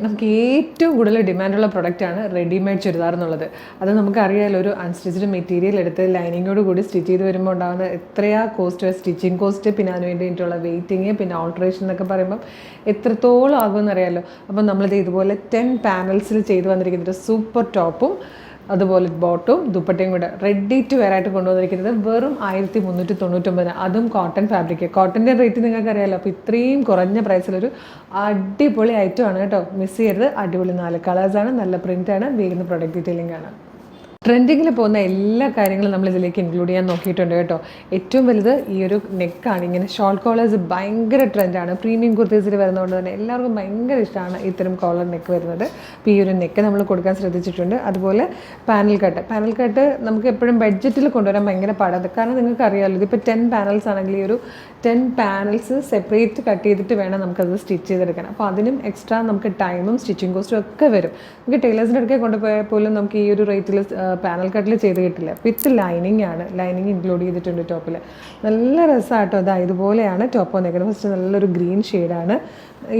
നമുക്ക് ഏറ്റവും കൂടുതൽ ഡിമാൻഡുള്ള പ്രൊഡക്റ്റാണ് റെഡിമെയ്ഡ് ചുരിദാർ എന്നുള്ളത്. അത് നമുക്കറിയാമല്ലോ, ഒരു അൺസ്റ്റിച്ച്ഡ് മെറ്റീരിയൽ എടുത്ത് ലൈനിങ്ങോട് കൂടി സ്റ്റിച്ച് ചെയ്ത് വരുമ്പോൾ ഉണ്ടാകുന്ന എത്രയാ കോസ്റ്റ്, സ്റ്റിച്ചിങ് കോസ്റ്റ്, പിന്നെ അതിന് വേണ്ടിയിട്ടുള്ള വെയിറ്റിങ്, പിന്നെ ഓൾട്രേഷൻ എന്നൊക്കെ പറയുമ്പം എത്രത്തോളം ആകുമെന്ന് അറിയാമല്ലോ. അപ്പം നമ്മളിത് ഇതുപോലെ 10 പാനൽസിൽ ചെയ്ത് വന്നിരിക്കുന്ന ഒരു സൂപ്പർ ടോപ്പും അതുപോലെ ബോട്ടും ദുപ്പട്ടയും കൂടെ റെഡി ടു വെയർ ആയിട്ട് കൊണ്ടുവന്നിരിക്കുന്നത് വെറും 1399. അതും കോട്ടൺ ഫാബ്രിക്. കോട്ടൻ്റെ റേറ്റ് നിങ്ങൾക്ക് അറിയാമല്ലോ. അപ്പോൾ ഇത്രയും കുറഞ്ഞ പ്രൈസിലൊരു അടിപൊളി ഐറ്റമാണ് കേട്ടോ. മിസ് ചെയ്യരുത്. അടിപൊളി 4 കളേഴ്സാണ്, നല്ല പ്രിൻ്റാണ്, വേഗം പ്രൊഡക്റ്റ് ഡീറ്റെയിലിംഗ് ആണ്. ട്രെൻഡിങ്ങിൽ പോകുന്ന എല്ലാ കാര്യങ്ങളും നമ്മൾ ഇതിലേക്ക് ഇൻക്ലൂഡ് ചെയ്യാൻ നോക്കിയിട്ടുണ്ട് കേട്ടോ. ഏറ്റവും വലുത് ഈ ഒരു നെക്കാണ്. ഇങ്ങനെ ഷോർട്ട് കോളേഴ്സ് ഭയങ്കര ട്രെൻഡാണ്. പ്രീമിയം കുർത്തീസിൽ വരുന്നതുകൊണ്ട് തന്നെ എല്ലാവർക്കും ഭയങ്കര ഇഷ്ടമാണ് ഇത്തരം കോളർ നെക്ക് വരുന്നത്. അപ്പോൾ ഈ ഒരു നെക്ക് നമ്മൾ കൊടുക്കാൻ ശ്രദ്ധിച്ചിട്ടുണ്ട്. അതുപോലെ പാനൽ കട്ട് നമുക്ക് എപ്പോഴും ബഡ്ജറ്റിൽ കൊണ്ടുവരാൻ ഭയങ്കര പാടാണ്. കാരണം നിങ്ങൾക്ക് അറിയാമല്ലോ, ഇതിപ്പോൾ 10 പാനൽസ് ആണെങ്കിൽ ഈ ഒരു 10 പാനൽസ് സെപ്പറേറ്റ് കട്ട് ചെയ്തിട്ട് വേണം നമുക്കത് സ്റ്റിച്ച് ചെയ്തെടുക്കാൻ. അപ്പോൾ അതിനും എക്സ്ട്രാ നമുക്ക് ടൈമും സ്റ്റിച്ചിങ് കോസ്റ്റും ഒക്കെ വരും. നമുക്ക് ടൈലേഴ്സിൻ്റെ അടുക്കെ കൊണ്ടുപോയാൽ പോലും നമുക്ക് ഈ ഒരു റേറ്റിൽ പാനൽ കട്ടിൽ ചെയ്ത് കിട്ടില്ല. വിത്ത് ലൈനിങ് ആണ്, ലൈനിങ് ഇൻക്ലൂഡ് ചെയ്തിട്ടുണ്ട് ടോപ്പിൽ. നല്ല രസമാട്ടോ. ഇതുപോലെയാണ് ടോപ്പ് വന്നേക്കുന്നത്. ഫസ്റ്റ് നല്ലൊരു ഗ്രീൻ ഷെയ്ഡാണ്.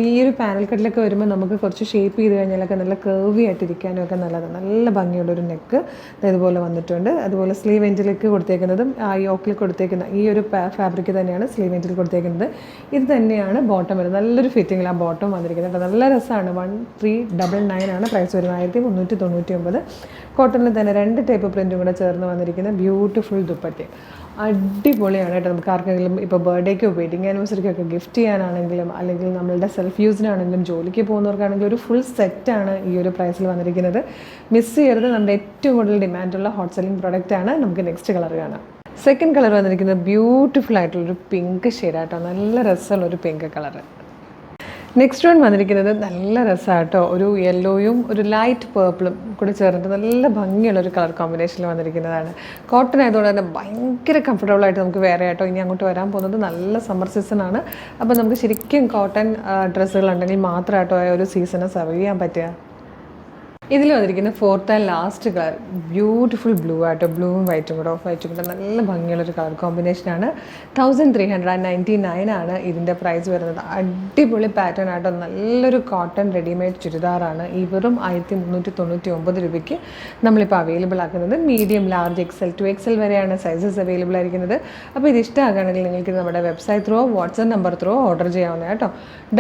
ഈ ഒരു പാനൽ കട്ടിലൊക്കെ വരുമ്പോൾ നമുക്ക് കുറച്ച് ഷേപ്പ് ചെയ്ത് കഴിഞ്ഞാലൊക്കെ നല്ല കർവി ആയിട്ടിരിക്കാനും ഒക്കെ നല്ലതാണ്. നല്ല ഭംഗിയുള്ളൊരു നെക്ക് ഇതുപോലെ വന്നിട്ടുണ്ട്. അതുപോലെ സ്ലീവ് എൻഡിലേക്ക് കൊടുത്തേക്കുന്നതും ആ യോക്കിൽ കൊടുത്തേക്കുന്ന ഈ ഒരു ഫാബ്രിക് തന്നെയാണ് സ്ലീവ് എൻഡിൽ കൊടുത്തേക്കുന്നത്. ഇത് തന്നെയാണ് ബോട്ടം വരുന്നത്. നല്ലൊരു ഫിറ്റിങ്ങിൽ ആ ബോട്ടം വന്നിരിക്കുന്നത്. നല്ല രസമാണ്. 1399 ആണ് പ്രൈസ് വരുന്നത്. 1399. കോട്ടണിൽ തന്നെ 2 ടൈപ്പ് പ്രിൻറ്റും കൂടെ ചേർന്ന് വന്നിരിക്കുന്ന ബ്യൂട്ടിഫുൾ ദുപ്പട്ടി. അടിപൊളിയാണ് കേട്ടോ. നമുക്ക് ആർക്കെങ്കിലും ഇപ്പോൾ ബർത്ത്ഡേക്കോ വെഡിങ് ആനിവേഴ്സറിക്കൊക്കെ ഗിഫ്റ്റ് ചെയ്യാനാണെങ്കിലും അല്ലെങ്കിൽ നമ്മളുടെ സെൽഫ് യൂസിനാണെങ്കിലും ജോലിക്ക് പോകുന്നവർക്കാണെങ്കിലും ഒരു ഫുൾ സെറ്റാണ് ഈ ഒരു പ്രൈസിൽ വന്നിരിക്കുന്നത്. മിസ് ചെയ്യരുത്. നമ്മുടെ ഏറ്റവും കൂടുതൽ ഡിമാൻഡുള്ള ഹോട്ട് സെല്ലിംഗ് പ്രൊഡക്റ്റാണ്. നമുക്ക് നെക്സ്റ്റ് കളർ കാണാം. സെക്കൻഡ് കളർ വന്നിരിക്കുന്നത് ബ്യൂട്ടിഫുൾ ആയിട്ടുള്ളൊരു പിങ്ക് ഷെയ്ഡാട്ടോ. നല്ല രസമുള്ളൊരു പിങ്ക് കളർ. നെക്സ്റ്റ് വൺ വന്നിരിക്കുന്നത് നല്ല രസമാട്ടോ. ഒരു യെല്ലോയും ഒരു ലൈറ്റ് പേർപ്പിളും കൂടി ചേർന്നിട്ട് നല്ല ഭംഗിയുള്ളൊരു കളർ കോമ്പിനേഷനിൽ വന്നിരിക്കുന്നതാണ്. കോട്ടൺ ആയതുകൊണ്ട് തന്നെ ഭയങ്കര കംഫർട്ടബിളായിട്ട് നമുക്ക് വേറെ ആട്ടോ. ഇനി അങ്ങോട്ട് വരാൻ പോകുന്നത് നല്ല സമ്മർ സീസണാണ്. അപ്പോൾ നമുക്ക് ശരിക്കും കോട്ടൺ ഡ്രസ്സുകളുണ്ടെങ്കിൽ മാത്രമായിട്ടോ ആ ഒരു സീസണെ സർവൈവ് ചെയ്യാൻ പറ്റുക. ഇതിൽ വന്നിരിക്കുന്ന 4th and last colour beautiful blue ആട്ടോ. ബ്ലൂവും വൈറ്റും കൂടെ, ഓഫ് വൈറ്റും കൂടെ നല്ല ഭംഗിയുള്ളൊരു കളർ കോമ്പിനേഷനാണ്. 1399 ആണ് ഇതിൻ്റെ പ്രൈസ് വരുന്നത്. അടിപൊളി പാറ്റേൺ ആട്ടോ. നല്ലൊരു കോട്ടൺ റെഡിമെയ്ഡ് ചുരിദാറാണ്. ഈ വെറും 1399 രൂപയ്ക്ക് നമ്മളിപ്പോൾ അവൈലബിൾ ആക്കുന്നത്. Medium, large, XL to XL വരെയാണ് സൈസസ് അവൈലബിൾ ആയിരിക്കുന്നത്. അപ്പോൾ ഇത് ഇഷ്ടമാകുകയാണെങ്കിൽ നിങ്ങൾക്ക് നമ്മുടെ website through WhatsApp number through order ചെയ്യാവുന്ന കേട്ടോ.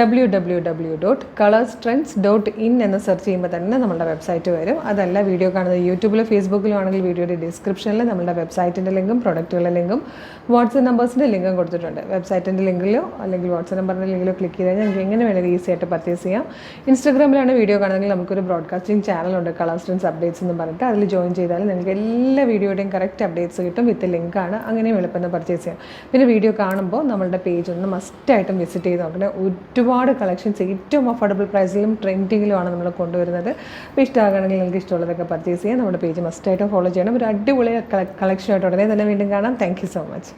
www.colorstrends.in എന്ന് സെർച്ച് ചെയ്യുമ്പോൾ തന്നെ നമ്മളുടെ വെബ്സൈറ്റ് വരും. അതല്ല, വീഡിയോ കാണുന്നത് യൂട്യൂബിലോ ഫേസ്ബുക്കിലോ ആണെങ്കിൽ വീഡിയോയുടെ ഡിസ്ക്രിപ്ഷനിൽ നമ്മുടെ വെബ്സൈറ്റിൻ്റെ ലിങ്കും പ്രൊഡക്റ്റുകളുടെ ലിങ്കും വാട്സ്ആപ്പ് നമ്പേഴ്സിൻ്റെ ലിങ്കും കൊടുത്തിട്ടുണ്ട്. വെബ്സൈറ്റിൻ്റെ ലിങ്കിലോ അല്ലെങ്കിൽ വാട്സ്ആപ്പ് നമ്പറിൻ്റെ ലിങ്കിലോ ക്ലിക്ക് ചെയ്ത് കഴിഞ്ഞാൽ നിങ്ങൾക്ക് എങ്ങനെ വേണമെങ്കിലും ഈസി ആയിട്ട് പർച്ചേസ് ചെയ്യാം. ഇൻസ്റ്റാഗ്രാമിലാണ് വീഡിയോ കാണുന്നതെങ്കിൽ നമുക്കൊരു ബ്രോഡ്കാസ്റ്റിംഗ് ചാനലുണ്ട്, കളർ സ്ട്രെൻഡ്സ് അപ്ഡേറ്റ്സ് എന്ന് പറഞ്ഞിട്ട്. അതിൽ ജോയിൻ ചെയ്താൽ നിങ്ങൾക്ക് എല്ലാ വീഡിയോയുടെയും കറക്റ്റ് അപ്ഡേറ്റ്സ് കിട്ടും. വിത്ത് ലിങ്കാണ്. അങ്ങനെയും എളുപ്പം പർച്ചേസ് ചെയ്യാം. പിന്നെ വീഡിയോ കാണുമ്പോൾ നമ്മളുടെ പേജ് ഒന്ന് മസ്റ്റായിട്ടും വിസിറ്റ് ചെയ്ത് നോക്കണേ. ഒരുപാട് കളക്ഷൻസ് ഏറ്റവും അഫോർഡബിൾ പ്രൈസിലും ട്രെൻഡിങ്ങിലുമാണ് നമ്മൾ കൊണ്ടുവരുന്നത്. അപ്പോൾ ഇഷ്ടമാകണമെങ്കിൽ നിങ്ങൾക്ക് ഇഷ്ടമുള്ളതൊക്കെ പർച്ചേസ് ചെയ്യാം. നമ്മുടെ പേജ് മസ്റ്റായിട്ടും ഫോളോ ചെയ്യണം. ഒരു അടിപൊളി കളക്ഷനായിട്ട് ഉടനെ തന്നെ വീണ്ടും കാണാം. Thank you so much.